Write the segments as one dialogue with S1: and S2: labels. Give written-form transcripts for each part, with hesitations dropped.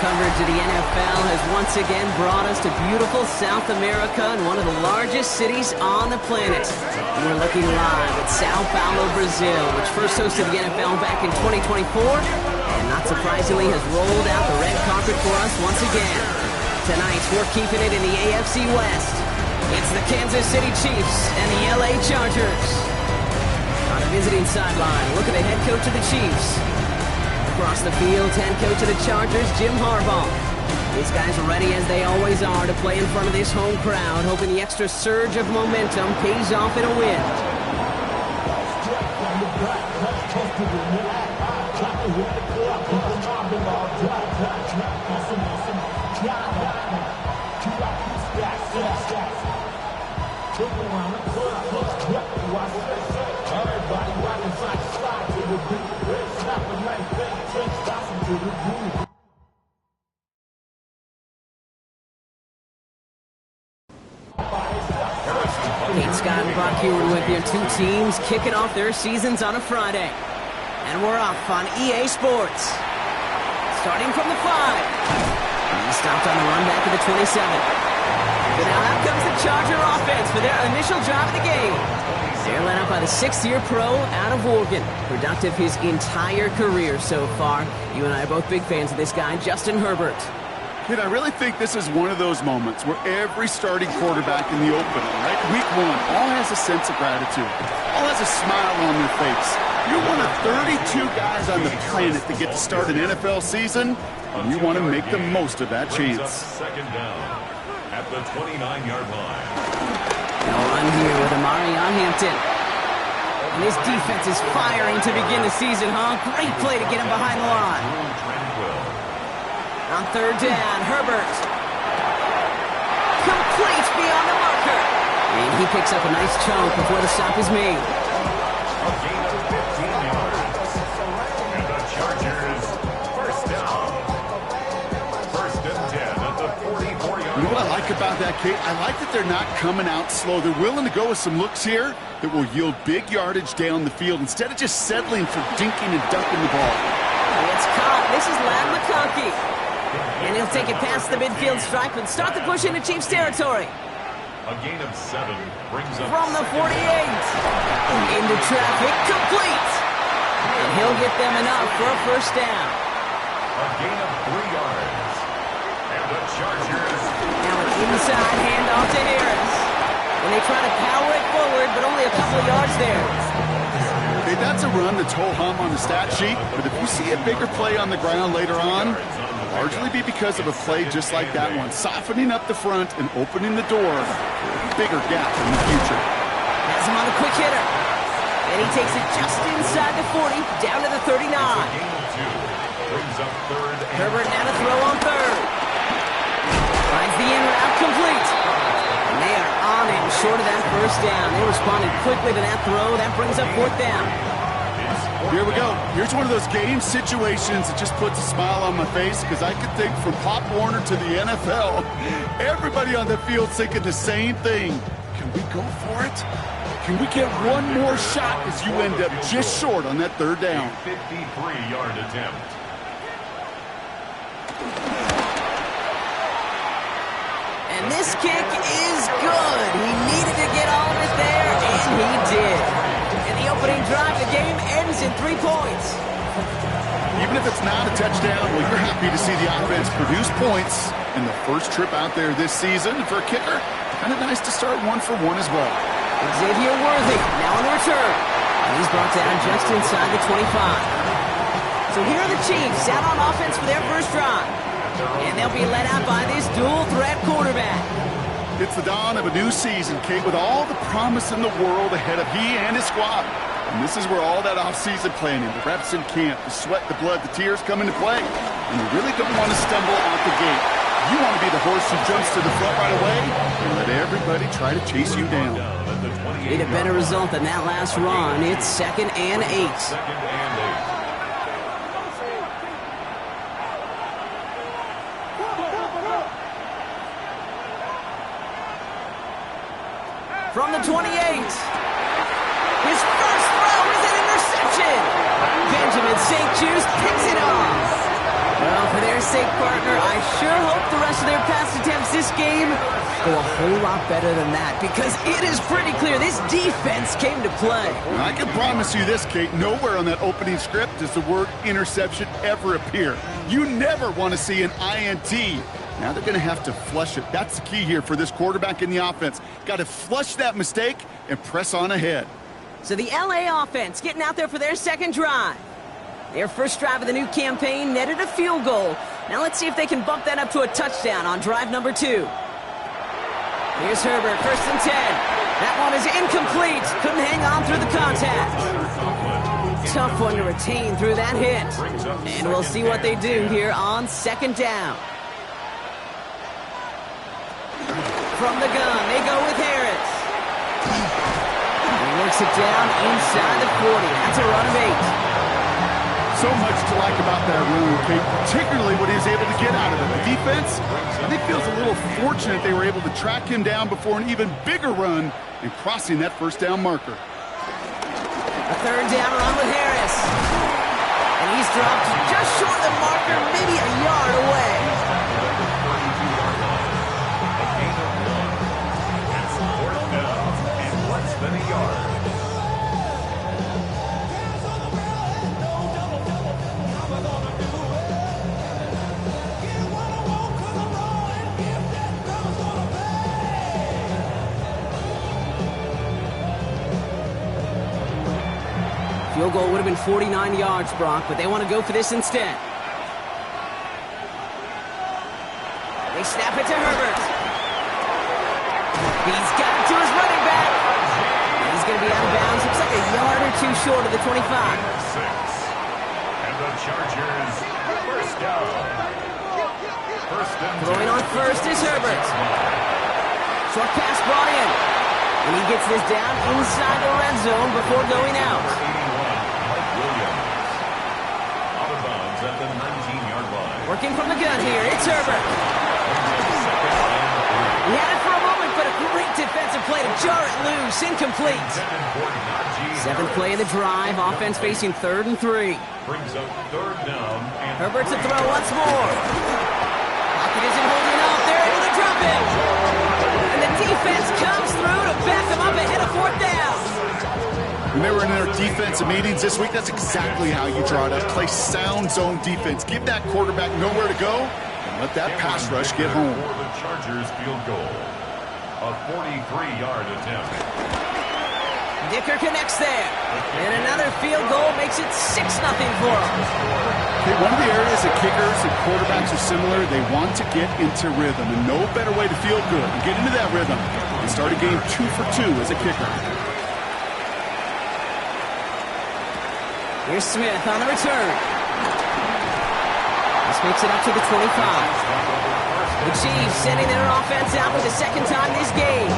S1: coverage of the NFL has once again brought us to beautiful South America and one of the largest cities on the planet. And we're looking live at Sao Paulo, Brazil, which first hosted the NFL back in 2024, and not surprisingly has rolled out the red carpet for us once again. Tonight, we're keeping it in the AFC West. It's the Kansas City Chiefs and the LA Chargers. On the visiting sideline, look at the head coach of the Chiefs. Across the field, head coach of the Chargers, Jim Harbaugh. These guys are ready as they always are to play in front of this home crowd, hoping the extra surge of momentum pays off in a win. Kate Scott and Brock Huard with you. Two teams kicking off their seasons on a Friday. And we're off on EA Sports. Starting from the 5. He stopped on the run back to the 27. But now out comes the Charger offense for their initial drive of the game. They're led up by the 6th-year pro out of Oregon. Productive his entire career so far. You and I are both big fans of this guy, Justin Herbert.
S2: Kid, I really think this is one of those moments where every starting quarterback in the opener, right? Week 1, all has a sense of gratitude. All has a smile on their face. You're one of 32 guys on the planet that get to start an NFL season, and you want to make the most of that chance.
S3: Second down at the 29-yard line.
S1: No run here with Amari on Hampton. And this defense is firing to begin the season, huh? Great play to get him behind the line. On 3rd down, Herbert. Complete beyond the marker. And he picks up a nice chunk before the stop is made.
S3: A gain of 15 yards. And the Chargers, first down. 1st and 10 at the 44-yard line.
S2: You know what I like about that, Kate? I like that they're not coming out slow. They're willing to go with some looks here that will yield big yardage down the field instead of just settling for dinking and dunking the ball.
S1: It's caught. This is Ladd McConkey. And he'll take it past the midfield stripe and start the push into Chiefs territory.
S3: A gain of 7 brings up
S1: From the 48. Into traffic, complete. And he'll get them enough for a first down.
S3: a gain of 3 yards. And the Chargers.
S1: Now an inside handoff to Harris. And they try to power it forward, but only a couple of yards there.
S2: Hey, that's a run that's ho-hum on the stat sheet, but if you see a bigger play on the ground later on, largely be because of a play just like that one, softening up the front and opening the door for a bigger gap in the future.
S1: Has him on the quick hitter. And he takes it just inside the 40, down to the 39.
S3: Gain of 2 brings up 3rd and
S1: Herbert now to throw on 3rd. Finds the in route complete. And they are on it short of that first down. They responded quickly to that throw. That brings up 4th down.
S2: Here we go. Here's one of those game situations that just puts a smile on my face because I could think from Pop Warner to the NFL, everybody on the field thinking the same thing. Can we go for it? Can we get one more shot as you end up just short on that 3rd down?
S3: 53-yard attempt.
S1: And this kick is good. He needed to get all of it there, and he did. And the opening drive, the game ends in 3 points.
S2: Even if it's not a touchdown, well, you're happy to see the offense produce points in the first trip out there this season. For a kicker, kind of nice to start 1 for 1 as well.
S1: Xavier Worthy now on the return. And he's brought down just inside the 25. So here are the Chiefs out on offense for their first drive. And they'll be led out by this dual-threat quarterback.
S2: It's the dawn of a new season, Kate, with all the promise in the world ahead of he and his squad. And this is where all that off-season planning, the reps in camp, the sweat, the blood, the tears come into play. And you really don't want to stumble out the gate. You want to be the horse who jumps to the front right away and let everybody try to chase you down.
S1: Need a better result than that last run. It's 2nd and 8.
S3: 2nd and 8.
S1: From the 28. His first throw is an interception. Benjamin St. Just picks it off. Well, For their sake, partner, I sure hope the rest of their pass attempts this game go a whole lot better than that, because it is pretty clear this defense came to play.
S2: Well, I can promise you this, Kate, nowhere on that opening script does the word interception ever appear. You never want to see an INT. Now they're going to have to flush it. That's the key here for this quarterback in the offense. Got to flush that mistake and press on ahead.
S1: So the LA offense getting out there for their second drive. Their first drive of the new campaign netted a field goal. Now let's see if they can bump that up to a touchdown on drive number 2. Here's Herbert, 1st and 10. That one is incomplete. Couldn't hang on through the contact. Tough one to retain through that hit. And we'll see what they do here on 2nd down. From the gun, they go with Harris. He works it down inside the 40. That's a run of 8.
S2: So much to like about that run, Kate, particularly what he was able to get out of it. The defense, I think, feels a little fortunate they were able to track him down before an even bigger run and crossing that 1st down marker.
S1: A 3rd down run with Harris. And he's dropped just short of the marker, maybe a yard away.
S3: It's 4th down and less than a yard.
S1: Field goal would have been 49 yards, Brock, but they want to go for this instead. They snap it to Herbert. He's got it to his running back. He's going to be out of bounds. Looks like a yard or 2 short of the 25.
S3: 6. And the Chargers, 1st down. 1st and 10.
S1: Throwing on 1st is Herbert. Short pass brought in. And he gets this down inside the red zone before going out.
S3: At the 19-yard line.
S1: Working from the gun here, it's Herbert. He had it for a moment, but a great defensive play to jar it loose, incomplete. 7th play of the drive, offense facing 3rd and 3.
S3: Brings up 3rd down. And
S1: Herbert to throw once more. Pocket isn't holding up, they're able to drop him. And the defense comes through to back him up ahead of 4th down.
S2: When they were in their defensive meetings this week, that's exactly how you draw it up. Play sound zone defense. Give that quarterback nowhere to go and let that pass rush get home.
S3: For the Chargers field goal. A 43-yard attempt.
S1: Dicker connects there. And another field goal makes it 6-0 for him.
S2: Okay, one of the areas that kickers and quarterbacks are similar, they want to get into rhythm. And no better way to feel good and get into that rhythm and start a game 2 for 2 as a kicker.
S1: Here's Smith on the return. This makes it up to the 25. The Chiefs sending their offense out for the 2nd time this game.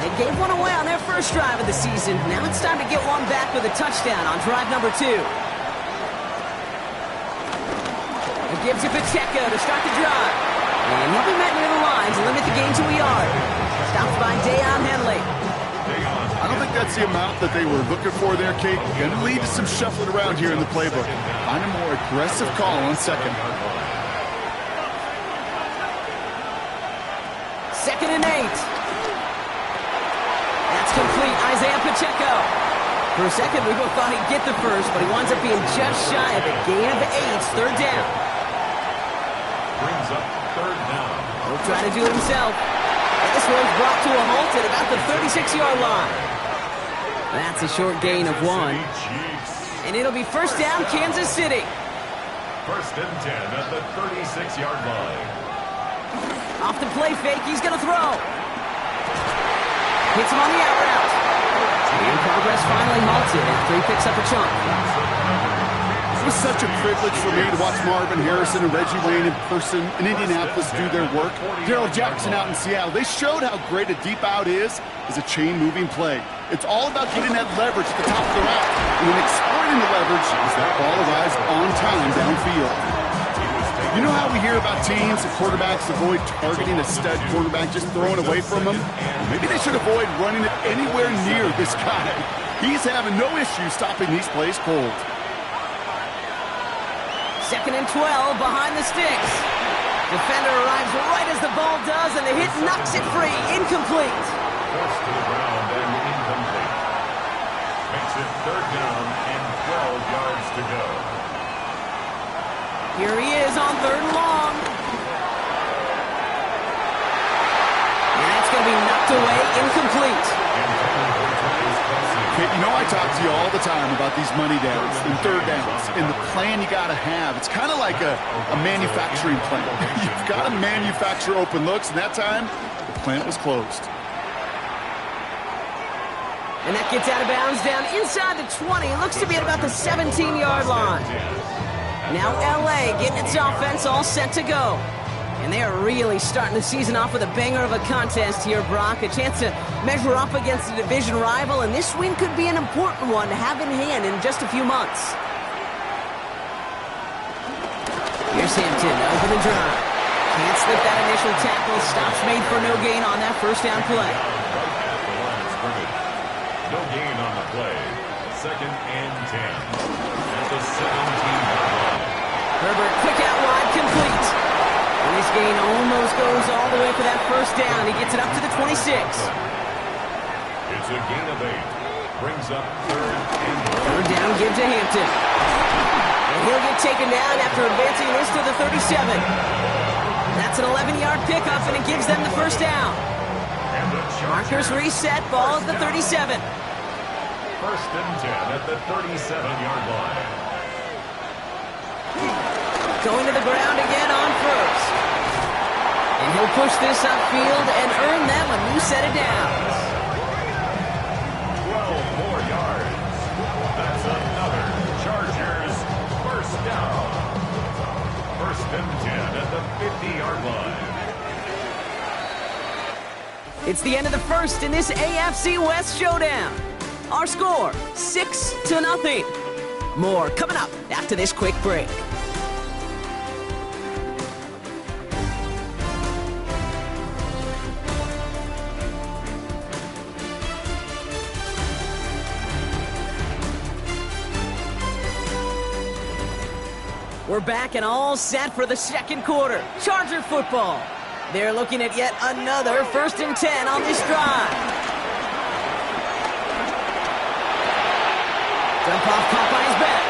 S1: They gave one away on their first drive of the season. Now it's time to get one back with a touchdown on drive number 2. It gives it Pacheco to start the drive. And he'll be met near the line to limit the gain to a yard. Stopped by Deion Henley.
S2: I don't think that's the amount that they were looking for there, Kate. Going to lead to some shuffling around here in the playbook. Find a more aggressive call on 2nd.
S1: 2nd and 8. That's complete. Isaiah Pacheco. For a second, we both thought he'd get the first, but he winds up being just shy of a gain of 8. 3rd down.
S3: Brings up 3rd down.
S1: He'll try to do it himself. This one's brought to a halt at about the 36-yard line. That's a short gain of 1. And it'll be 1st down, Kansas City.
S3: 1st and 10 at the 36-yard line.
S1: Off the play fake, he's going to throw. Hits him on the out route. And progress finally halted after he picks up a chunk.
S2: It was such a privilege for me to watch Marvin Harrison and Reggie Wayne in person in Indianapolis do their work. Darrell Jackson out in Seattle. They showed how great a deep out is as a chain-moving play. It's all about getting that leverage at the top of the route and then exploiting the leverage as that ball arrives on time downfield. You know how we hear about teams and quarterbacks avoid targeting a stud quarterback, just throwing away from him? Maybe they should avoid running it anywhere near this guy. He's having no issue stopping these plays cold.
S1: Second and 12 behind the sticks. Defender arrives right as the ball does, and the hit knocks it free. Incomplete.
S3: Forced to the ground and incomplete. Makes it third down and 12 yards to go.
S1: Here he is on third and long. And that's going to be knocked away, incomplete.
S2: Okay, you know I talk to you all the time about these money downs and third downs and the plan you got to have. It's kind of like a manufacturing plant. You've got to manufacture open looks, and that time the plant was closed.
S1: And that gets out of bounds down inside the 20. Looks to be at about the 17-yard line. Now LA getting its offense all set to go. And they are really starting the season off with a banger of a contest here, Brock. A chance to measure up against a division rival, and this win could be an important one to have in hand in just a few months. Here's Hampton, open and dry. Can't slip that initial tackle. Stops made for no gain on that first down play.
S3: No gain on the play. Second and 10. At the 17-yard line.
S1: Herbert, quick out wide, complete. And this gain almost goes all the way for that first down. He gets it up to the 26.
S3: It's a gain of 8. Brings up
S1: Third down, give to Hampton. And he'll get taken down after advancing this to the 37. That's an 11-yard pickup, and it gives them the first down. Markers reset, ball at the 37.
S3: First and 10 at the 37-yard line.
S1: Going to the ground again on first. And he'll push this upfield and earn them a new set of downs.
S3: 12 more yards. That's another Chargers first down. First and 10 at the 50-yard line.
S1: It's the end of the first in this AFC West showdown. Our score, 6-0. More coming up after this quick break. We're back and all set for the second quarter. Charger football. They're looking at yet another first and 10 on this drive. Dump off caught by his back.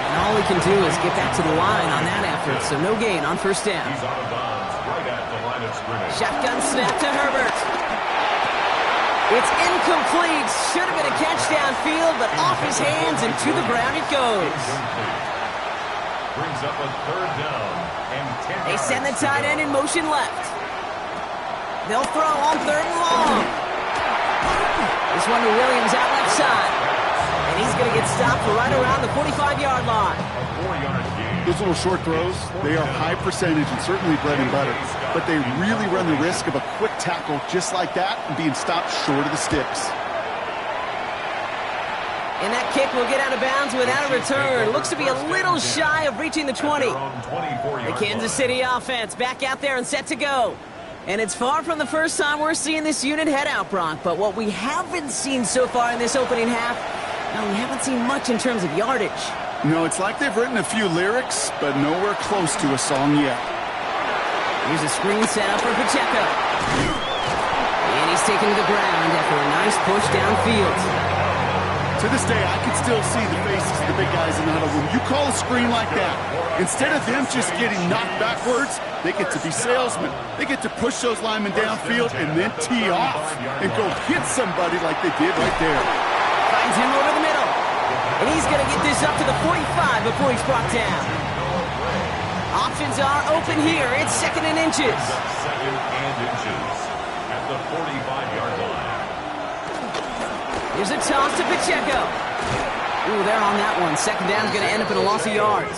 S1: And all he can do is get back to the line on that effort, so no gain on first down.
S3: He's out of bounds right at the line of scrimmage.
S1: Shotgun snap to Herbert. It's incomplete. Should have been a catch downfield, but off his hands and to the ground it goes.
S3: Brings up a third down and 10
S1: They send the
S3: yards to
S1: tight
S3: go.
S1: end in motion left. They'll throw on third and long. This one to Williams out left side. And he's going to get stopped right around the 45-yard line.
S3: A 4-yard gain.
S2: Those little short throws, they are high percentage and certainly bread and butter. But they really run the risk of a quick tackle just like that and being stopped short of the sticks.
S1: And that kick will get out of bounds without a return. Looks to be a little shy of reaching the 20. The Kansas City offense back out there and set to go. And it's far from the first time we're seeing this unit head out, Brock. But what we haven't seen so far in this opening half, no, we haven't seen much in terms of yardage.
S2: No, it's like they've written a few lyrics, but nowhere close to a song yet.
S1: Here's a screen set up for Pacheco. And he's taken to the ground after a nice push downfield.
S2: To this day, I can still see the faces of the big guys in the huddle. When you call a screen like that, instead of them just getting knocked backwards, they get to be salesmen. They get to push those linemen downfield and then tee off and go hit somebody like they did right there.
S1: Finds him over the middle. And he's going to get this up to the 45 before he's brought down. Options are open here. It's second and inches.
S3: Second and inches at the 45-yard line.
S1: Here's a toss to Pacheco. Ooh, they're on that one. Second down's going to end up in a loss of yards.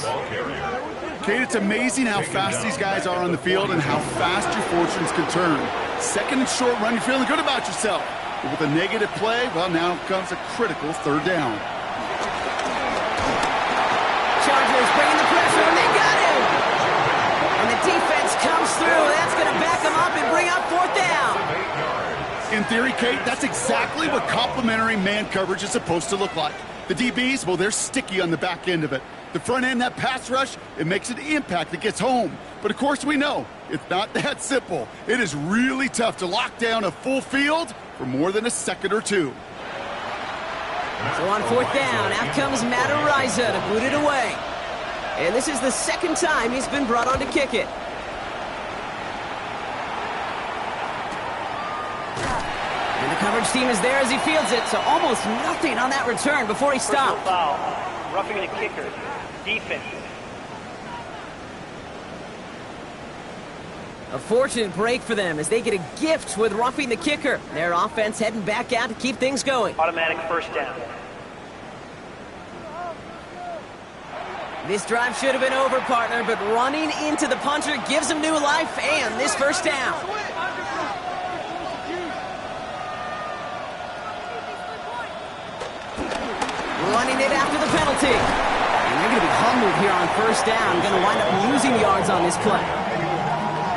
S2: Kate, it's amazing how fast these guys are on the field and how fast your fortunes can turn. Second and short run, you're feeling good about yourself. But with a negative play, well, now comes a critical third down.
S1: Chargers bringing the pressure, and they got him. And the defense comes through. That's going to back them up and bring up fourth down.
S3: 8 yards.
S2: In theory, Kate, that's exactly what complementary man coverage is supposed to look like. The DBs, well, they're sticky on the back end of it. The front end, that pass rush, it makes an impact that gets home. But of course we know, it's not that simple. It is really tough to lock down a full field for more than a second or two.
S1: So on fourth down, out comes Matt Araiza to boot it away. And this is the second time he's been brought on to kick it. And the coverage team is there as he fields it, so almost nothing on that return before he stopped.
S4: Foul. Roughing the kicker. Defense.
S1: A fortunate break for them as they get a gift with roughing the kicker. Their offense heading back out to keep things going.
S4: Automatic first down.
S1: This drive should have been over, partner, but running into the punter gives him new life and this first down. Running it after the penalty. And they're going to be humbled here on first down. Going to wind up losing yards on this play.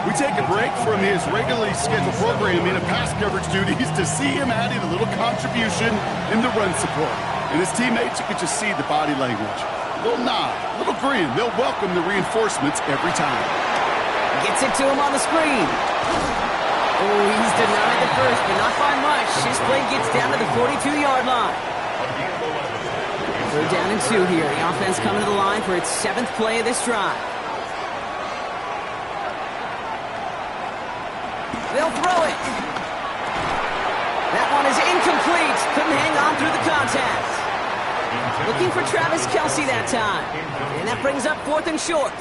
S2: We take a break from his regularly scheduled programming of pass coverage duties to see him adding a little contribution in the run support. And his teammates, you can just see the body language. A little nod, a little grin. They'll welcome the reinforcements every time.
S1: Gets it to him on the screen. Oh, he's denied the first, but not by much. His play gets down to the 42-yard line. They're down and 2 here. The offense coming to the line for its 7th play of this drive. They'll throw it. That one is incomplete. Couldn't hang on through the contact. Looking for Travis Kelce that time. And that brings up 4th and short.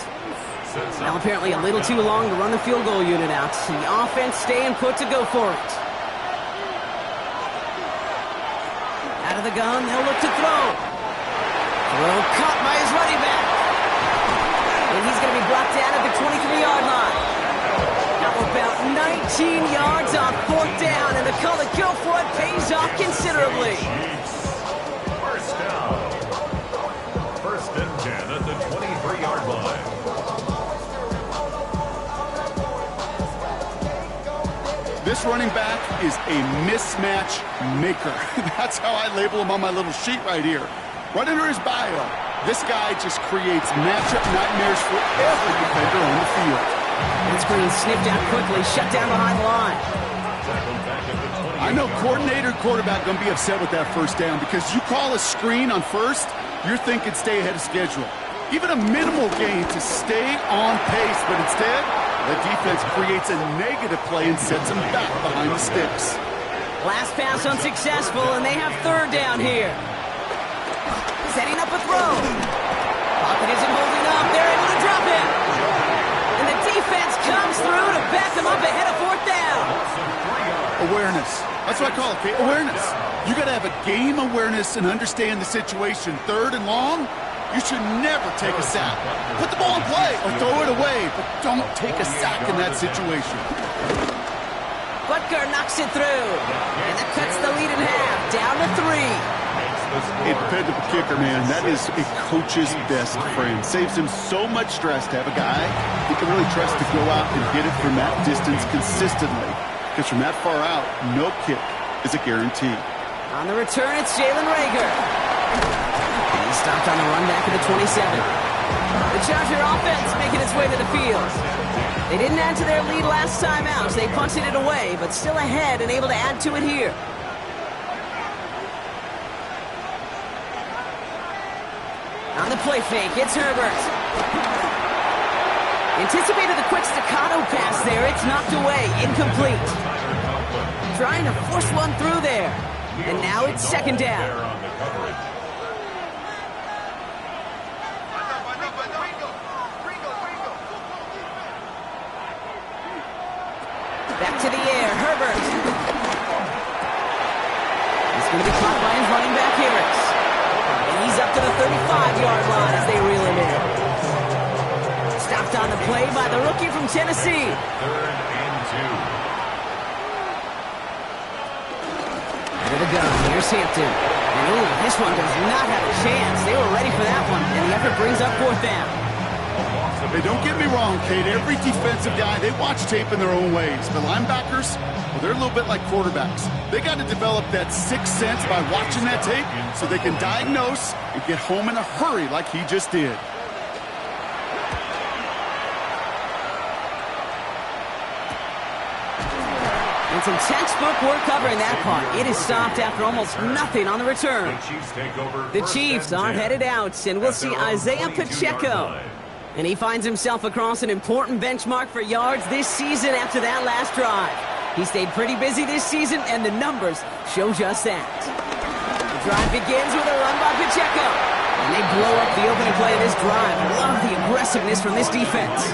S1: Now apparently a little too long to run the field goal unit out. The offense staying put to go for it. Out of the gun, they'll look to throw. Throw caught by his running back. And he's going to be brought down at the 23-yard line. Now about 19 yards on 4th down, and the call to go for it pays off considerably.
S3: First down. First and 10 at the 23-yard line.
S2: This running back is a mismatch maker. That's how I label him on my little sheet right here. Right under his bio, this guy just creates matchup nightmares for every defender on the field.
S1: And screen sniffed out quickly, shut down behind the line.
S2: I know coordinator and quarterback going to be upset with that first down because you call a screen on first, you're thinking stay ahead of schedule. Even a minimal gain to stay on pace, but instead, the defense creates a negative play and sets them back behind the sticks.
S1: Last pass unsuccessful, and they have 3rd down here. Setting up a throw. Pocket isn't holding up. They're able to drop him. And the defense comes through to back them up ahead of 4th down.
S2: Awareness. That's what I call it, Kate. Awareness. You got to have a game awareness and understand the situation. 3rd and long, you should never take a sack. Put the ball in play or throw it away, but don't take a sack in that situation.
S1: Butker knocks it through. And that cuts the lead in half. Down to 3.
S2: A dependable kicker, man, that is a coach's best friend. Saves him so much stress to have a guy he can really trust to go out and hit it from that distance consistently. Because from that far out, no kick is a guarantee.
S1: On the return, it's Jalen Reagor. And he stopped on the run back at the 27. The Charger offense making its way to the field. They didn't add to their lead last time out, so they punted it away, but still ahead and able to add to it here. On the play fake, it's Herbert. Anticipated the quick staccato pass there. It's knocked away, incomplete. Trying to force one through there. And now it's 2nd down. Back to the air, Herbert. He's going to be caught by his running back, Harris. He's up to the 35-yard line as they reel him in. Stopped on the play by the rookie from Tennessee.
S3: 3rd and 2.
S1: Out of the gun, here's Hampton. And ooh, this one does not have a chance. They were ready for that one, and the effort brings up 4th down.
S3: A loss of
S2: Hey, don't get me wrong, Kate. Every defensive guy, they watch tape in their own ways. But linebackers, well, they're a little bit like quarterbacks. They got to develop that sixth sense by watching that tape so they can diagnose and get home in a hurry like he just did.
S1: And some textbook work covering that part. It is stopped after almost nothing on the return. The Chiefs are headed out, and we'll see Isaiah Pacheco. And he finds himself across an important benchmark for yards this season after that last drive. He stayed pretty busy this season, and the numbers show just that. The drive begins with a run by Pacheco. And they blow up the opening play of this drive. Love the aggressiveness from this defense.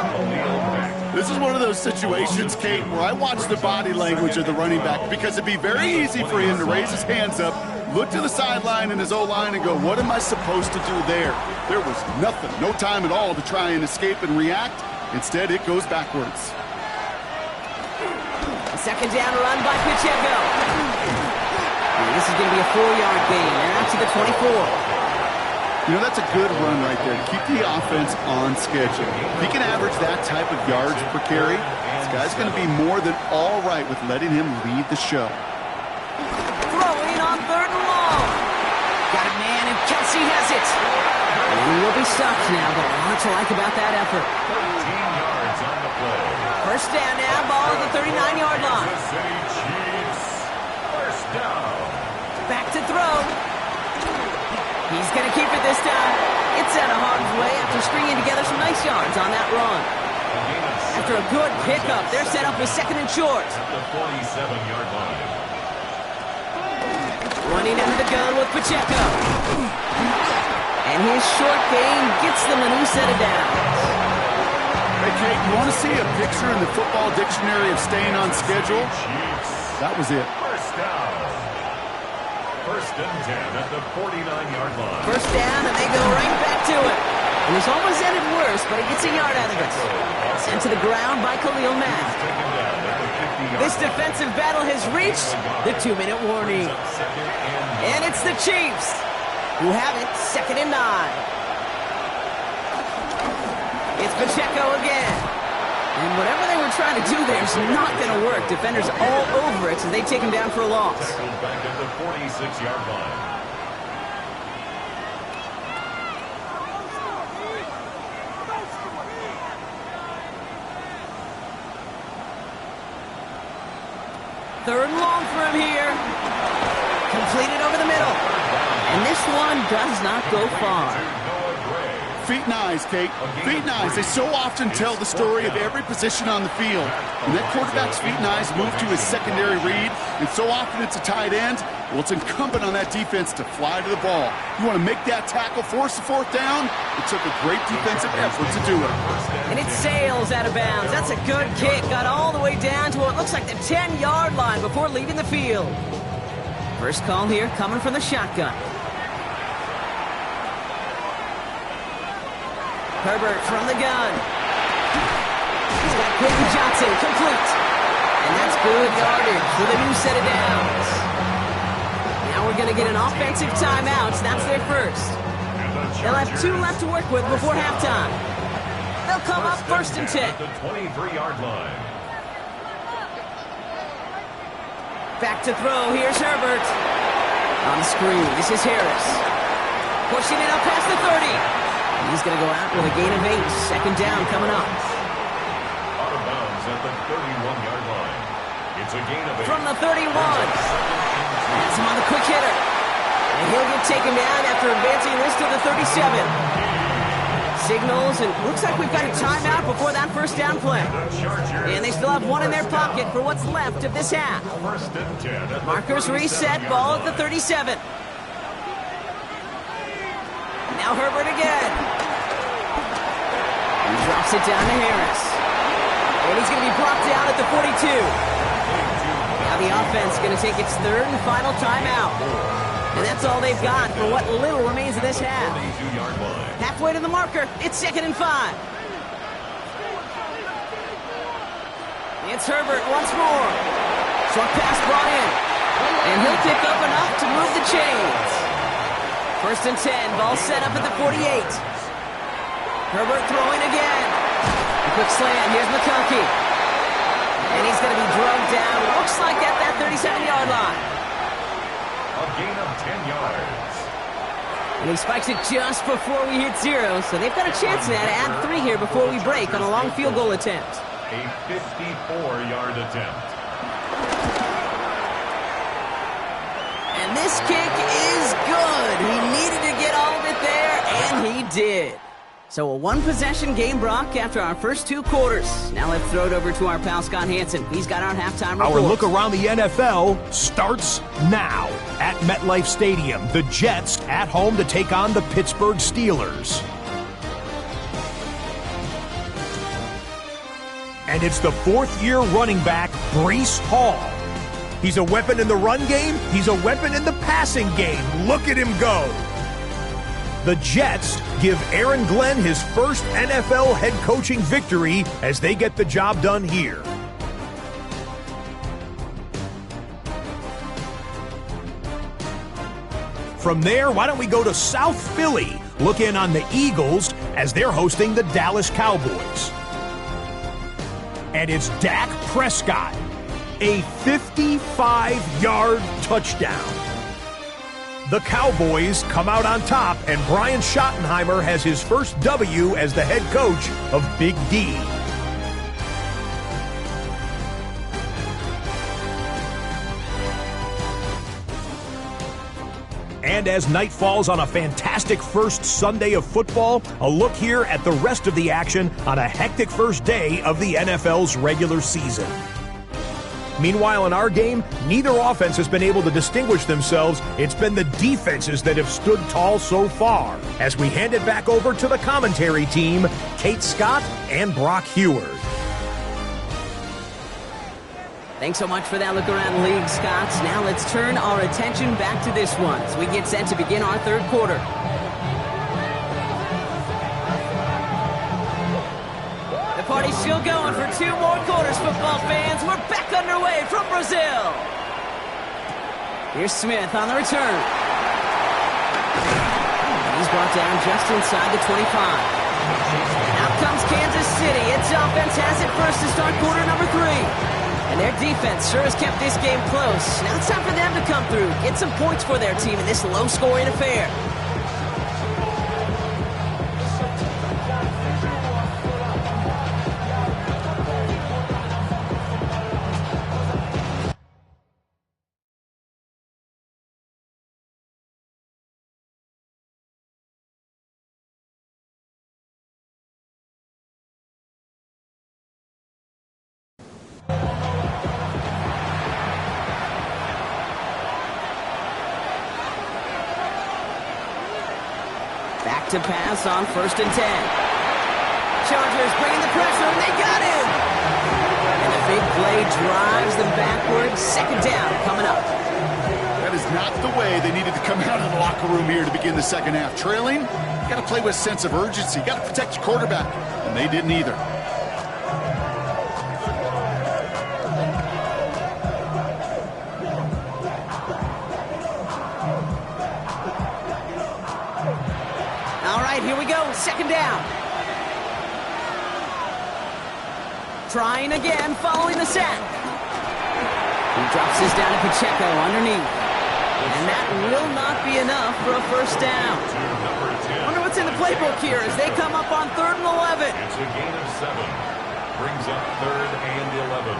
S2: This is one of those situations, Kate, where I watch the body language of the running back because it'd be very easy for him to raise his hands up, look to the sideline in his O-line and go, what am I supposed to do there? There was nothing, no time at all to try and escape and react. Instead, it goes backwards.
S1: A second down run by Pacheco. And this is going to be a 4-yard gain. They're out to the 24.
S2: You know, that's a good run right there to keep the offense on schedule. If he can average that type of yards per carry, this guy's going to be more than all right with letting him lead the show.
S1: Throwing on 3rd and long. Got a man, and Kelsey has it. And he will be stopped now, but a lot to like about that effort.
S3: 13 yards on the play.
S1: First down now, ball at the 39-yard line.
S3: The City Chiefs. First down.
S1: Back to throw. He's going to keep it this time. It's out of harm's way after stringing together some nice yards on that run. After a good pickup, they're set up with 2nd and short.
S3: At the 47-yard line.
S1: Running under the gun with Pacheco. And his short gain gets them a new set of downs.
S2: Hey, Kate, you want to see a picture in the football dictionary of staying on schedule? That was it.
S3: First down. First and 10 at the 49-yard line.
S1: First down, and they go right back to it. And this almost ended worse, but he gets a yard out of it. Sent to the ground by Khalil Mack. This defensive battle has reached the 2-minute warning. And it's the Chiefs who have it 2nd and 9. It's Pacheco again. And whatever they were trying to do there is not going to work. Defenders all over it, so they take him down for a loss.
S3: Back at the 46-yard line.
S1: Third and long for him here. Completed over the middle. And this one does not go far.
S2: Feet and eyes, Kate. Feet and eyes. They so often tell the story of every position on the field. When that quarterback's feet and eyes move to his secondary read, and so often it's a tight end, well, it's incumbent on that defense to fly to the ball. You want to make that tackle, force the 4th down? It took a great defensive effort to do it.
S1: And it sails out of bounds. That's a good kick. Got all the way down to what looks like the 10-yard line before leaving the field. First call here coming from the shotgun. Herbert from the gun. He's got Quentin Johnson complete. And that's good yardage with a new set of downs. Now we're going to get an offensive timeout. That's their first. They'll have 2 left to work with before halftime. They'll come up 1st and 10.
S3: The 23-yard line.
S1: Back to throw. Here's Herbert. On the screen, this is Harris. Pushing it up past the 30. He's going to go out with a gain of 8. 2nd down coming up.
S3: Out of bounds at the 31-yard line. It's a gain of 8.
S1: From the 31. That's him on the quick hitter. And he'll get taken down after advancing this to the 37. Signals, and looks like we've got a timeout before that first down play. And they still have 1 in their pocket for what's left of this half.
S3: First and 10.
S1: Markers reset, ball at the 37. Now Herbert again. He drops it down to Harris. And he's going to be blocked down at the 42. Now the offense is going to take its 3rd and final timeout. And that's all they've got for what little remains of this half. Halfway to the marker, it's 2nd and 5. It's Herbert once more. Short pass brought in. And he'll pick up enough to move the chains. 1st and 10, ball set up at the 48. Herbert throwing again. quick slant. Here's McConkey. And he's going to be drugged down. Looks like at that 37-yard line.
S3: A gain of 10 yards.
S1: And he spikes it just before we hit 0. So they've got a chance now to add 3 here before we break on a long field goal attempt.
S3: A 54-yard attempt.
S1: And this kick is good. He needed to get all of it there, and he did. So a one-possession game, Brock, after our first 2 quarters. Now let's throw it over to our pal Scott Hansen. He's got our halftime report.
S5: Our look around the NFL starts now. At MetLife Stadium, the Jets at home to take on the Pittsburgh Steelers. And it's the 4th-year running back, Breece Hall. He's a weapon in the run game. He's a weapon in the passing game. Look at him go. The Jets give Aaron Glenn his first NFL head coaching victory as they get the job done here. From there, why don't we go to South Philly, look in on the Eagles as they're hosting the Dallas Cowboys. And it's Dak Prescott, a 55-yard touchdown. The Cowboys come out on top, and Brian Schottenheimer has his first W as the head coach of Big D. And as night falls on a fantastic first Sunday of football, a look here at the rest of the action on a hectic first day of the NFL's regular season. Meanwhile, in our game, neither offense has been able to distinguish themselves. It's been the defenses that have stood tall so far. As we hand it back over to the commentary team, Kate Scott and Brock Heward.
S1: Thanks so much for that look around the league, Scott. Now let's turn our attention back to this one as we get set to begin our third quarter. The party's still going for 2 more quarters, football fans. We're back underway from Brazil. Here's Smith on the return. He's brought down just inside the 25. Out comes Kansas City. Its offense has it first to start quarter number 3. And their defense sure has kept this game close. Now it's time for them to come through, get some points for their team in this low-scoring affair. Back to pass on 1st and 10. Chargers bringing the pressure, and they got him! And a big play drives them backwards. 2nd down coming up.
S2: That is not the way they needed to come out of the locker room here to begin the second half. Trailing, you got to play with a sense of urgency. You got to protect your quarterback, and they didn't either.
S1: Here we go, 2nd down. Trying again, following the sack. He drops this down to Pacheco underneath. And that will not be enough for a 1st down. Wonder what's in the playbook here as they come up on 3rd and 11.
S3: It's a gain of 7. Brings up 3rd and 11.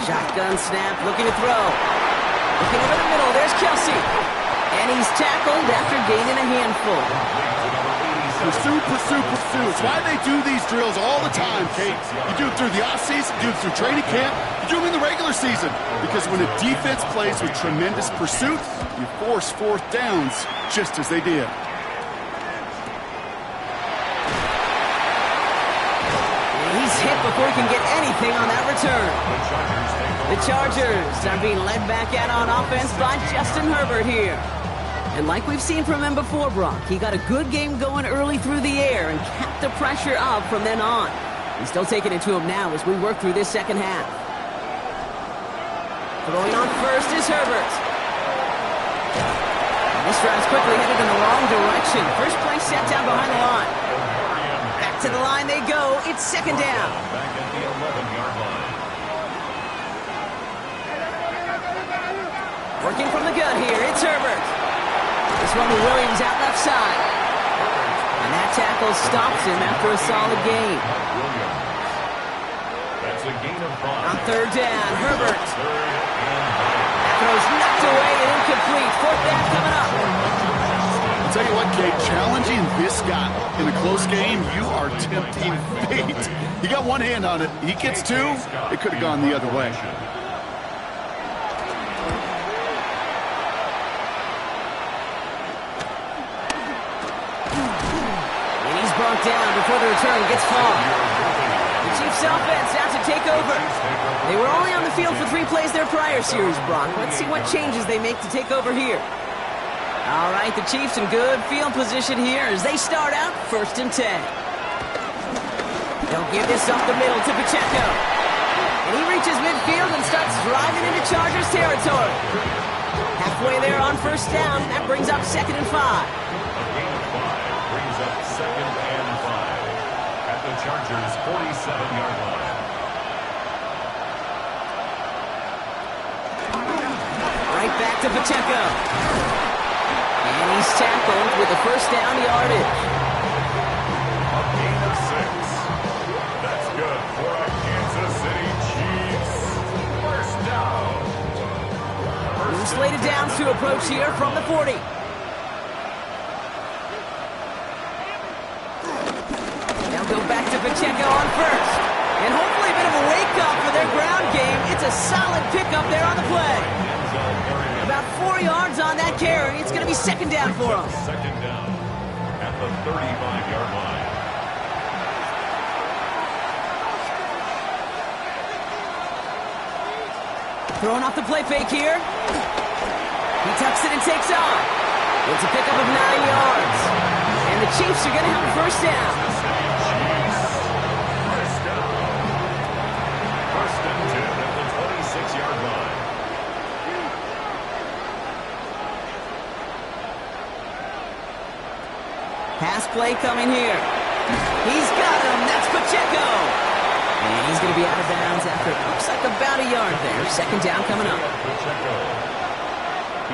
S1: Shotgun snap, looking to throw. Looking over the middle, there's Kelsey. And he's tackled after gaining a handful.
S2: Pursue, pursue, pursue. It's why they do these drills all the time, Kate. You do it through the offseason, you do it through training camp, you do them in the regular season. Because when a defense plays with tremendous pursuit, you force 4th downs just as they did.
S1: He's hit before he can get anything on that return. The Chargers are being led back out on offense by Justin Herbert here. And like we've seen from him before, Brock, he got a good game going early through the air and kept the pressure up from then on. He's still taking it to him now as we work through this second half. Throwing on first is Herbert. And this drive's quickly headed in the wrong direction. First play set down behind the line. Back to the line they go. It's second down.
S3: Back at the 11-yard line.
S1: Working from the gun here, it's Herbert. This one to Williams out left side. And that tackle stops him after a solid gain.
S3: Williams. That's a gain of 5.
S1: On third down, Herbert.
S3: Third and 5.
S1: That throw's knocked away and incomplete. Fourth down coming up.
S2: I'll tell you what, Kate, challenging this guy in a close game, you are tempting fate. He got one hand on it. He gets two. It could have gone the other way.
S1: And he's brought down before the return gets far. The Chiefs offense out to take over. They were only on the field for 3 plays their prior series, Brock. Let's see what changes they make to take over here. All right, the Chiefs in good field position here as they start out 1st and 10. They'll give this up the middle to Pacheco. And he reaches midfield and starts driving into Chargers territory. Halfway there on 1st down. That brings up 2nd and 5.
S3: A gain of 5 brings up 2nd and 5 at the Chargers' 47-yard line.
S1: Right back to Pacheco. And he's tackled with the 1st down yardage.
S3: A gain of 6. That's good for a Kansas City Chiefs. 1st down.
S1: Slated downs to approach here from the 40. They'll go back to Pacheco on 1st. And hopefully a bit of a wake-up for their ground game. It's a solid pickup there on the play. About 4 yards on that carry. It's going to be 2nd down for them.
S3: 2nd down at the 35-yard line.
S1: Throwing off the play fake here. He tucks it and takes off. It's a pickup of 9 yards. And the Chiefs are going to have a 1st down.
S3: First down. 1st and 10 at the 26-yard line.
S1: Pass play coming here. He's got him. That's Pacheco. And he's going to be out of bounds after it looks like about a yard there. 2nd down coming up.
S3: Pacheco.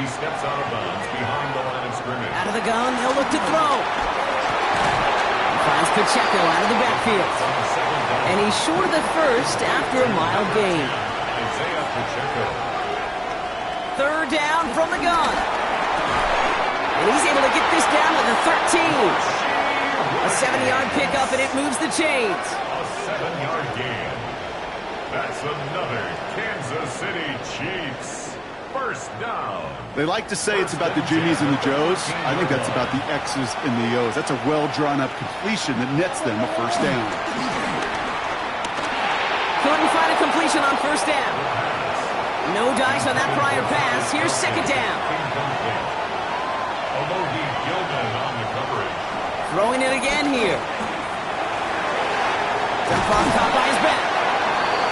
S3: He steps out of bounds behind the line of scrimmage.
S1: Out of the gun, they'll look to throw. He finds Pacheco out of the backfield. And he's short of the 1st after a mild gain.
S3: Isaiah Pacheco.
S1: 3rd down from the gun. And he's able to get this down to the 13. A 7-yard pickup, and it moves the chains.
S3: A 7-yard gain. That's another Kansas City Chiefs. 1st down.
S2: They like to say it's about the Jimmies and the Joes. I think that's about the X's and the O's. That's a well-drawn-up completion that nets them a 1st down.
S1: Couldn't find a completion on 1st down. No dice on that prior pass. Here's 2nd down.
S3: Although he Gilman on the coverage.
S1: Throwing it again here. Jump off top by his back.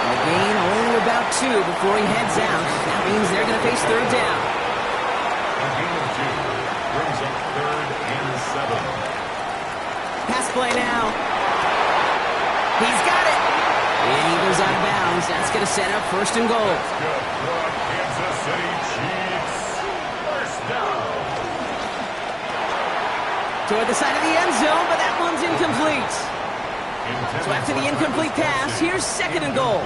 S1: And a gain only about 2 before he heads out. That means they're going to face 3rd down.
S3: A gain of 2 brings up 3rd and 7.
S1: Pass play now. He's got it. And he goes out of bounds. That's going to set up 1st and goal.
S3: Good for a Kansas City Chiefs. 1st down.
S1: Toward the side of the end zone, but that one's incomplete. So after the incomplete pass, here's 2nd and goal.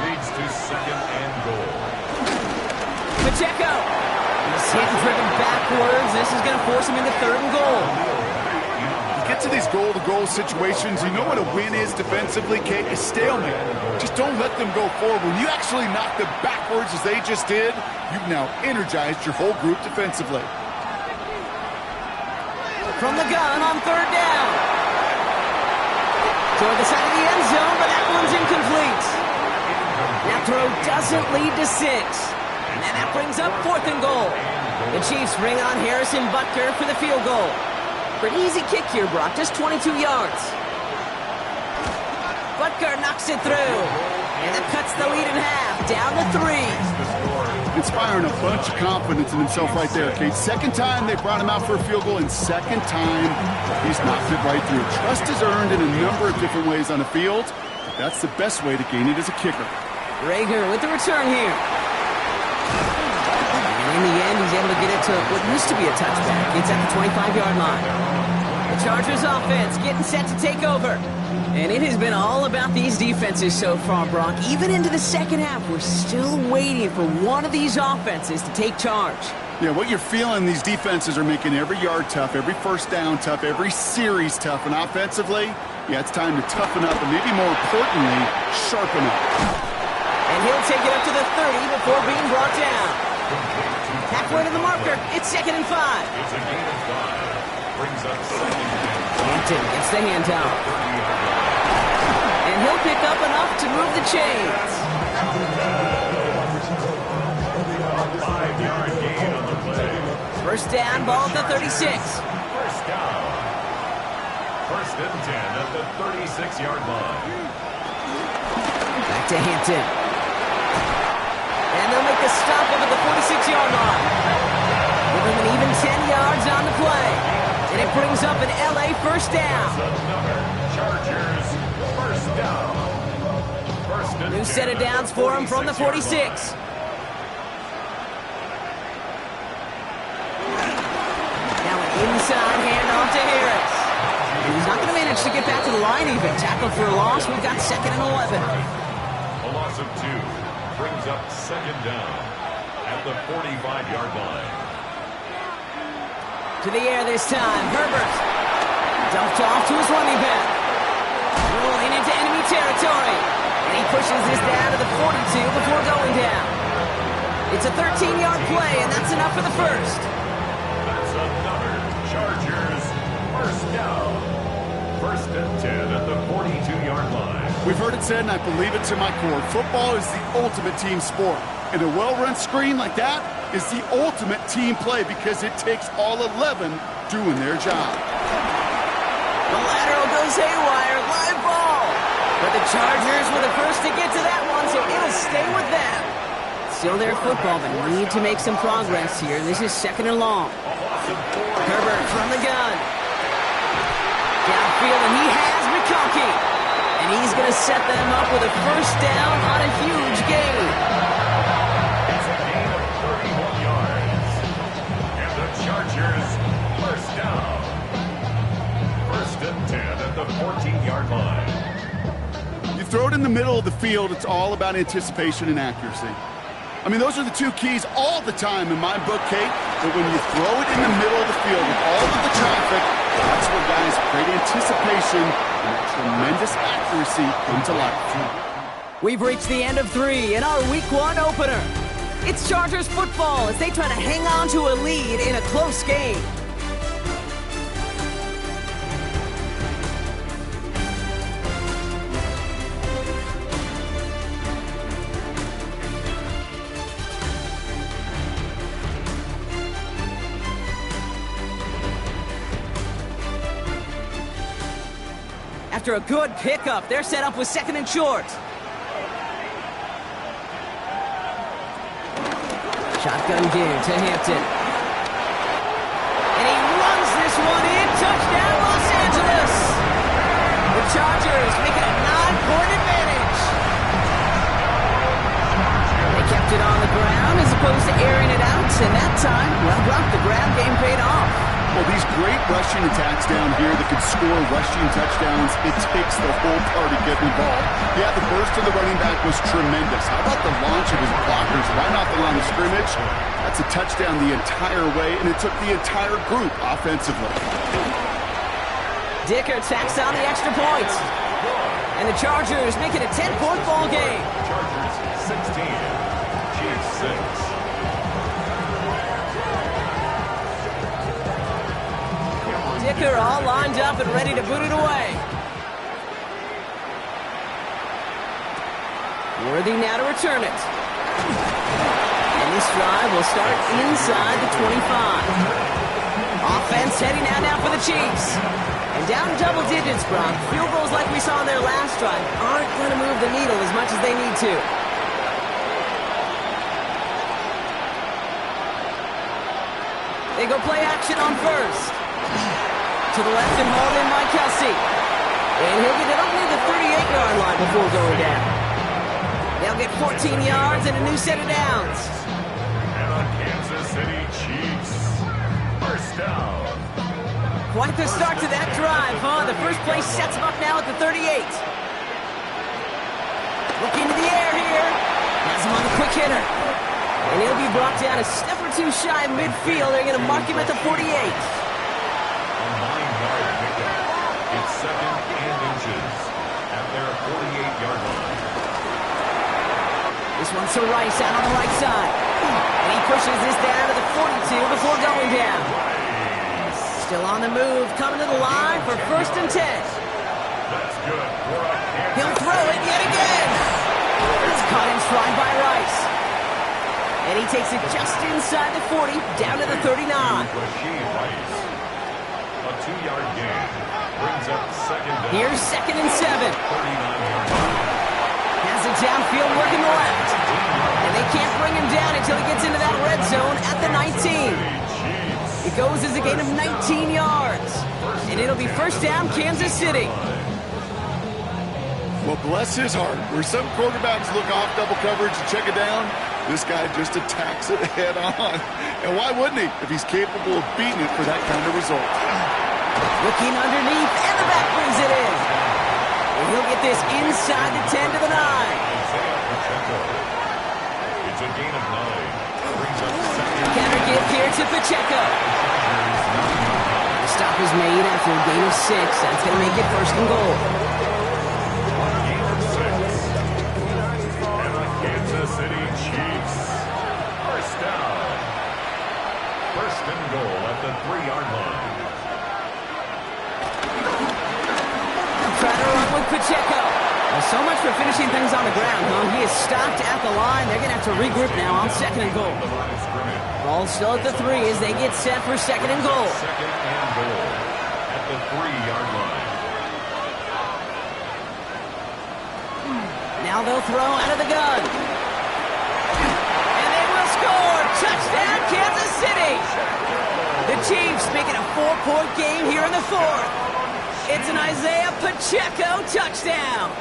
S3: Leads to 2nd and goal.
S1: Pacheco. He's hit and driven backwards. This is going to force him into 3rd and goal.
S2: You get to these goal-to-goal situations, you know what a win is defensively, Kate? A stalemate. Just don't let them go forward. When you actually knock them backwards as they just did, you've now energized your whole group defensively.
S1: From the gun on 3rd down. Toward the side of the end zone, but that one's incomplete. That throw doesn't lead to 6. And that brings up 4th and goal. The Chiefs bring on Harrison Butker for the field goal. Pretty easy kick here, Brock, just 22 yards. Butker knocks it through. And that cuts the lead in half, down to 3.
S2: inspiring a bunch of confidence in himself right there, Kate. Second time they brought him out for a field goal, and second time he's knocked it right through. Trust is earned in a number of different ways on the field. But that's the best way to gain it as a kicker.
S1: Rager with the return here. And in the end, he's able to get it to what used to be a touchback. It's at the 25-yard line. The Chargers offense getting set to take over. And it has been all about these defenses so far, Brock. Even into the second half, we're still waiting for one of these offenses to take charge.
S2: Yeah, what you're feeling, these defenses are making every yard tough, every first down tough, every series tough. And offensively, yeah, it's time to toughen up and maybe more importantly, sharpen up.
S1: And he'll take it up to the 30 before being brought down. Halfway to the marker, it's 2nd and 5.
S3: It's a gain of 5. Brings up 2nd and 10.
S1: Hampton gets the handoff. And he'll pick up enough to move the chains.
S3: A 5-yard gain on the play.
S1: First down, ball at the 36.
S3: First down. First and 10 at the 36-yard line.
S1: Back to Hampton. And they'll make the stop up at the 46-yard line. Give them an even 10 yards on the play. And it brings up an LA first down.
S3: Another Chargers first down. First and
S1: New
S3: 10
S1: set of
S3: at the
S1: downs for him from the 46.
S3: 46-yard line.
S1: Now an inside handoff to Harris. And he's not going to manage to get back to the line even. Tackled for a loss. We've got 2nd and 11.
S3: A loss of 2 brings up 2nd down at the 45-yard line.
S1: To the air this time. Herbert. Dumped off to his running back. Rolling into enemy territory. And he pushes this down to the 42 before going down. It's a 13-yard play, and that's enough for the first.
S3: That's another Chargers first down. First and 10 at the 42-yard line.
S2: We've heard it said, and I believe it to my core, football is the ultimate team sport. And a well-run screen like that is the ultimate team play because it takes all 11 doing their job.
S1: The lateral goes haywire, live ball. But the Chargers were the first to get to that one, so it'll stay with them. Still their football, but need to make some progress here. This is 2nd and long. Herbert from the gun. Downfield, and he has McConkey. And he's going to set them up with a first down on a huge gain.
S3: It's a gain of 31 yards. And the Chargers first down. First and 10 at the 14-yard line.
S2: You throw it in the middle of the field, it's all about anticipation and accuracy. I mean, those are the two keys all the time in my book, Kate. But when you throw it in the middle of the field with all of the traffic, that's where guys' great anticipation and tremendous accuracy come to life.
S1: We've reached the end of 3 in our Week 1 opener. It's Chargers football as they try to hang on to a lead in a close game. After a good pickup, they're set up with 2nd and short. Shotgun give to Hampton. And he runs this one in. Touchdown, Los Angeles. The Chargers making a 9-point advantage. They kept it on the ground as opposed to airing it out. And that time, well, Brock, the ground game paid off.
S2: Well, these great rushing attacks down here that can score rushing touchdowns, it takes the whole party getting involved. Yeah, the burst of the running back was tremendous. How about the launch of his blockers right off the line of scrimmage? That's a touchdown the entire way, and it took the entire group offensively.
S1: Dicker tacks on the extra point. And the Chargers make it a 10-point ball game.
S3: Chargers 16, Chiefs 6.
S1: Dicker all lined up and ready to boot it away. Worthy now to return it. And this drive will start inside the 25. Offense heading out now for the Chiefs. And down double digits, Brock. Field goals like we saw in their last drive aren't going to move the needle as much as they need to. They go play action on first. To the left and hauled in by Kelsey. And he'll get it up near the 38-yard line before going down. They'll get 14 yards and a new set of downs.
S3: And the Kansas City Chiefs, first down.
S1: Quite the start to that drive, huh? The first play sets him up now at the 38. Look into the air here. Has him on the quick hitter. And he'll be brought down a step or two shy of midfield. They're going to mark him at the 48.
S3: A 9-yard pickup. It's second and inches at their 48-yard line.
S1: This one's to Rice out on the right side. And he pushes this down to the 42 before going down. Still on the move, coming to the line for first and 10.
S3: That's good for a Kansas.
S1: He'll throw it yet again. It's caught in stride by Rice. And he takes it just inside the 40, down to the 39.
S3: Rashee Rice. A 2-yard gain brings up second down.
S1: Here's second and 7.
S3: 39-yard line.
S1: Has it downfield working the left. And they can't bring him down until he gets into that red zone at the 19. It goes as a gain of 19 yards. And it'll be first down, Kansas City.
S2: Well, bless his heart. Where some quarterbacks look off double coverage and check it down, this guy just attacks it head on. And why wouldn't he if he's capable of beating it for that kind of result?
S1: Looking underneath, and the back brings it in. And he'll get this inside the 10 to the 9.
S3: It's a gain of 9. Brings up second.
S1: Counter give here to Pacheco. The stop is made after a gain of 6. That's going to make it first and goal.
S3: Gain of 6. And the Kansas City Chiefs, first down. First and goal at the 3-yard line.
S1: Trying to run with Pacheco. Well, so much for finishing things on the ground, huh? He is stopped at the line. They're going to have to regroup now on second and goal. Ball still at the 3 as they get set for second and goal.
S3: Second and goal at the 3-yard line.
S1: Now they'll throw out of the gun. And they will score. Touchdown, Kansas City. The Chiefs making a 4-point game here in the 4th. It's an Isaiah Pacheco touchdown.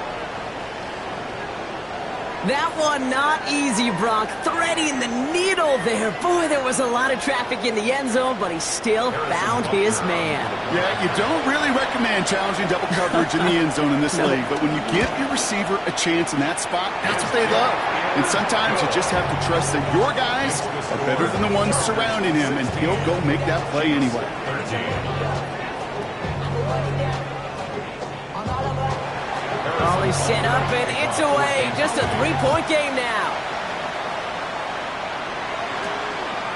S1: That one not easy, Brock. Threading the needle there. Boy, there was a lot of traffic in the end zone, but he still found his man.
S2: Yeah, you don't really recommend challenging double coverage in the end zone in this league, but when you give your receiver a chance in that spot, that's what they love. And sometimes you just have to trust that your guys are better than the ones surrounding him, and he'll go make that play anyway.
S3: 13.
S1: Ball is set up and it's away. Just a 3-point game now.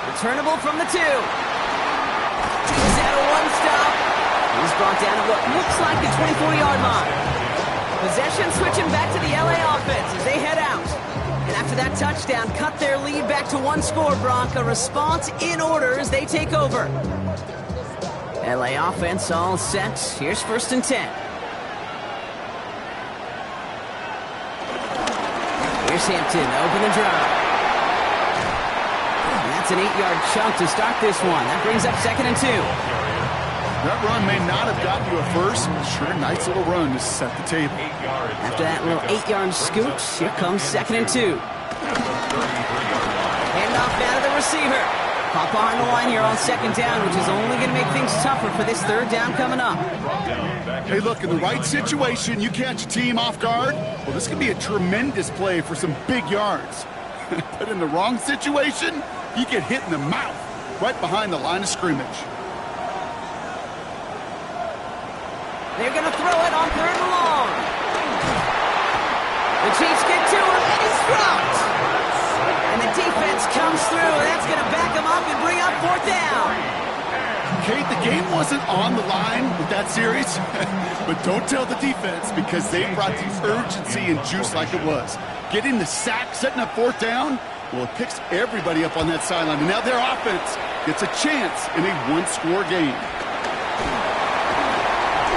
S1: Returnable from the 2. He's at a 1-stop. He's brought down at what looks like the 24-yard line. Possession switching back to the LA offense as they head out. And after that touchdown, cut their lead back to 1 score, Brock. A response in order as they take over. LA offense all set. Here's first and 10. Here's Hampton, open the drive. And that's an 8-yard chunk to start this one. That brings up second and 2.
S2: That run may not have gotten you a first, but sure, nice little run to set the table.
S1: After that little 8-yard scoot, here comes second and 2. Handoff now to the receiver. Pop behind the line here on second down, which is only going to make things tougher for this third down coming up.
S2: Hey, look, in the right situation, you catch a team off guard, well, this could be a tremendous play for some big yards. But in the wrong situation, you get hit in the mouth right behind the line of scrimmage.
S1: They're going to throw it on third and long. The Chiefs get to him, and he's dropped. And the defense comes through. That's going to back him up and bring up fourth down.
S2: Kate, the game wasn't on the line with that series, but don't tell the defense because they brought the urgency and juice like it was. Getting the sack, setting up fourth down, well, it picks everybody up on that sideline. And now their offense gets a chance in a 1-score game.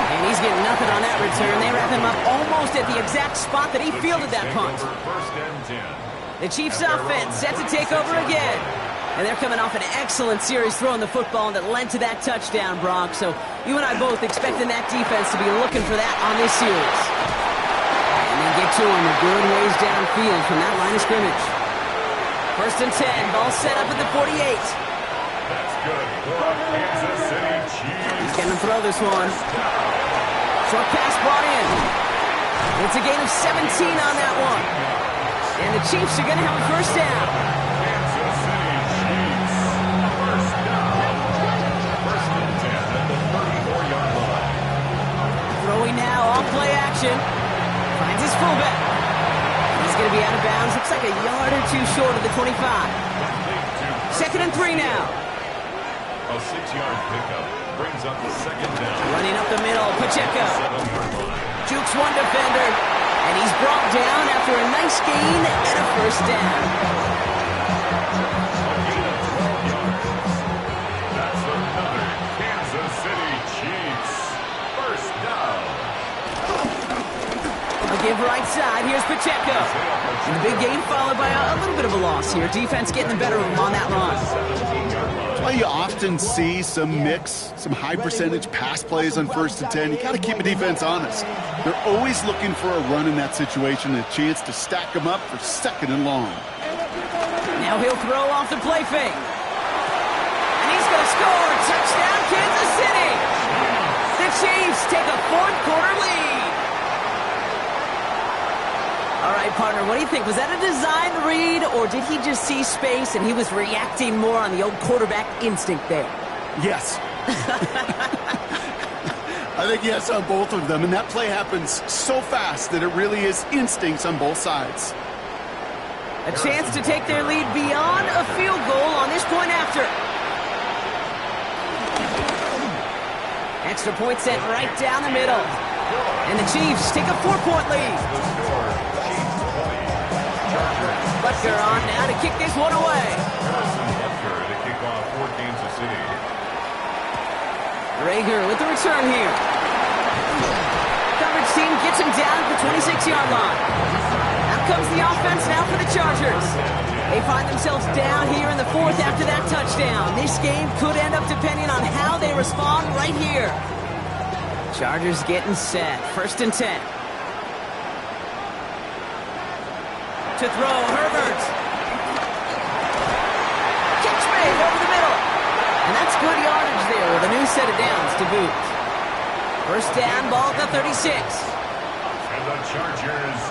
S1: And he's getting nothing on that return. They wrap him up almost at the exact spot that he fielded that punt.
S3: First and 10.
S1: The Chiefs offense set to take over again. And they're coming off an excellent series throwing the football that led to that touchdown, Brock. So you and I both expecting that defense to be looking for that on this series. And then get to him a good ways downfield from that line of scrimmage. 1st and 10, ball set up at the 48.
S3: That's good for Kansas City Chiefs.
S1: He's going to throw this one. Short pass brought in. It's a gain of 17 on that one. And the Chiefs are going to have a first down.
S3: Kansas City Chiefs. First down. 1st and 10 at the 34-yard line.
S1: Throwing now, all play action. Finds his fullback. He's going to be out of bounds. Looks like a yard or two short of the 25. 2nd and 3 now.
S3: A 6-yard pickup brings up the 2nd down.
S1: Running up the middle, Pacheco.
S3: 7-yard line.
S1: Jukes one defender. And he's brought down after a nice gain and a first down.
S3: A gain of 12 yards. That's another Kansas City Chiefs. First down.
S1: A give right side. Here's Pacheco. And the big gain followed by a little bit of a loss here. Defense getting the better of him on that run.
S3: 17-yard line.
S2: That's why you often see some mix, some high percentage pass plays on 1st and 10. You got to keep a defense honest. They're always looking for a run in that situation, a chance to stack them up for 2nd and long.
S1: Now he'll throw off the play fake. And he's going to score. Touchdown, Kansas City. The Chiefs take a 4th quarter lead. All right, partner, what do you think? Was that a design read, or did he just see space and he was reacting more on the old quarterback instinct there?
S2: Yes. I think yes on both of them, and that play happens so fast that it really is instincts on both sides.
S1: A chance to take their lead beyond a field goal on this point after. Extra point sent right down the middle. And the Chiefs take a 4-point lead. Butker on now to kick this one away.
S3: Harrison Butker to kick off for Kansas City.
S1: Rager with the return here. Coverage team gets him down at the 26-yard line. Out comes the offense now for the Chargers. They find themselves down here in the 4th after that touchdown. This game could end up depending on how they respond right here. Chargers getting set. 1st and 10. To throw, Herbert. Catch made over the middle. And that's good yardage there with a new set of downs to boot. 1st down, ball at the 36.
S3: And the Chargers,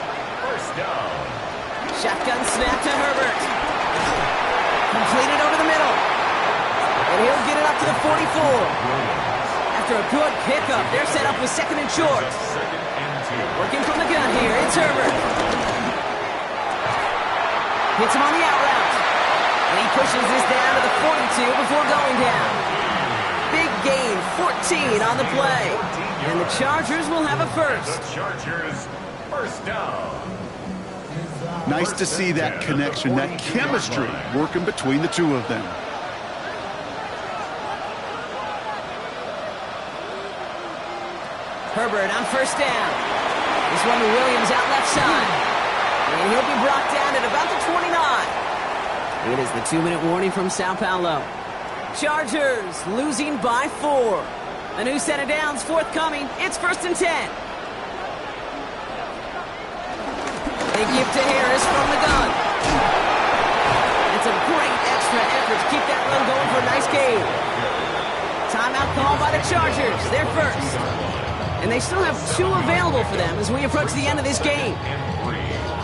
S3: 1st down.
S1: Shotgun snap to Herbert. Completed over the middle. And he'll get it up to the 44. After a good pickup, they're set up with 2nd and short.
S3: 2nd and 2.
S1: Working from the gun here, it's Herbert. Hits him on the out route. And he pushes this down to the 42 before going down. Big gain, 14 on the play. And the Chargers will have a first.
S3: The Chargers, 1st down.
S2: Nice to see that connection, that chemistry working between the two of them.
S1: Herbert on 1st down. This one to Williams out left side. And he'll be brought down at about the 29. It is the 2-minute warning from Sao Paulo. Chargers losing by 4. A new set of downs forthcoming. It's 1st and 10. They give to Harris from the gun. It's a great extra effort to keep that run going for a nice gain. Timeout call by the Chargers. They're first. And they still have 2 available for them as we approach the end of this game.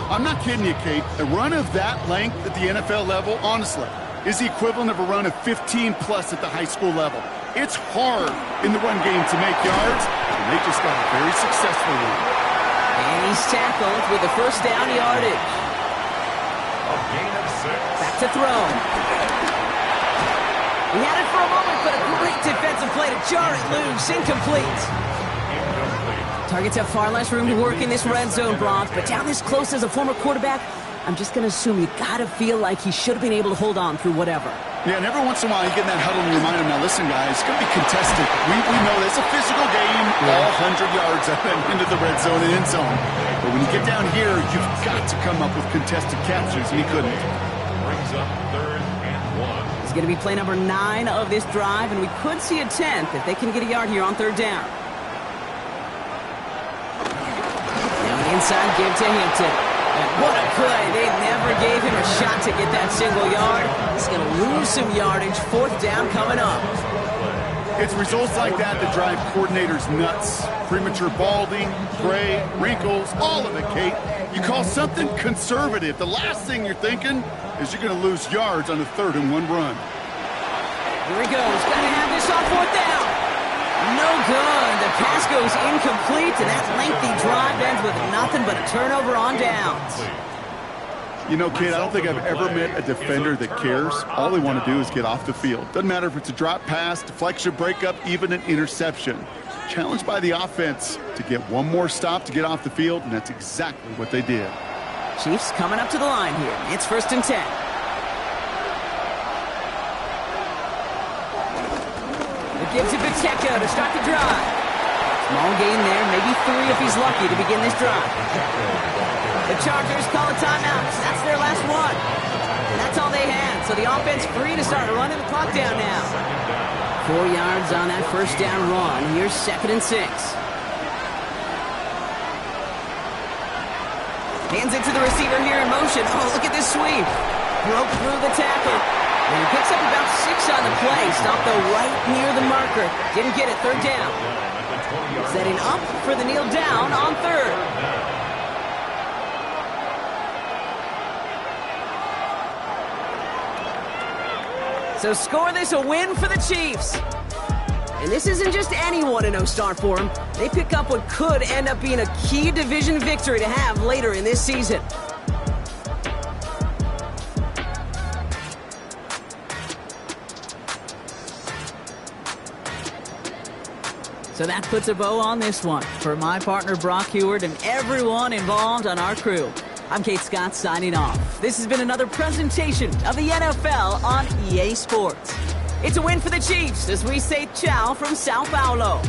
S2: I'm not kidding you, Kate. A run of that length at the NFL level, honestly, is the equivalent of a run of 15-plus at the high school level. It's hard in the run game to make yards, and they just got a very successful one.
S1: And he's tackled with the 1st down yardage.
S3: A gain of 6.
S1: Back to throw. He had it for a moment, but a great defensive play to jar it loose. Incomplete. Targets have far less room to work in this red zone, Brock, but down this close as a former quarterback, I'm just going to assume you got to feel like he should have been able to hold on through whatever.
S2: Yeah, and every once in a while you get in that huddle and remind him, now listen, guys, it's going to be contested. We know it's a physical game, all 100 yards up and into the red zone and end zone. But when you get down here, you've got to come up with contested catches, and he couldn't.
S3: Brings up 3rd and 1.
S1: going to be play number 9 of this drive, and we could see a 10th if they can get a yard here on 3rd down. Now an inside give to Hampton. And what a play. They never gave him a shot to get that single yard. He's going to lose some yardage. 4th down coming up.
S2: It's results like that that drive coordinators nuts. Premature balding, gray, wrinkles, all of it, Kate. You call something conservative. The last thing you're thinking is you're going to lose yards on a 3rd and 1 run.
S1: Here he goes. Going to have this on 4th down. No good. The pass goes incomplete, and that lengthy drive ends with nothing but a turnover on downs.
S2: You know, kid, I don't think I've ever met a defender that cares. All they want to do is get off the field. Doesn't matter if it's a drop pass, deflection, breakup, even an interception. Challenged by the offense to get one more stop to get off the field, and that's exactly what they did.
S1: Chiefs coming up to the line here. It's 1st and 10. It gives it Pacheco to start the drive. Small gain there, maybe 3 if he's lucky to begin this drive. The Chargers call a timeout. That's their last one. And that's all they had. So the offense free to start running the clock down now. 4 yards on that 1st down run. Here's 2nd and 6. Hands it to the receiver here in motion. Oh, look at this sweep. Broke through the tackle. And he picks up about 6 on the play. Stopped though right near the marker. Didn't get it. 3rd down. Setting up for the kneel down on 3rd. So score this a win for the Chiefs. And this isn't just anyone to know start for them. They pick up what could end up being a key division victory to have later in this season. So that puts a bow on this one. For my partner Brock Heward and everyone involved on our crew, I'm Kate Scott signing off. This has been another presentation of the NFL on EA Sports. It's a win for the Chiefs as we say ciao from Sao Paulo.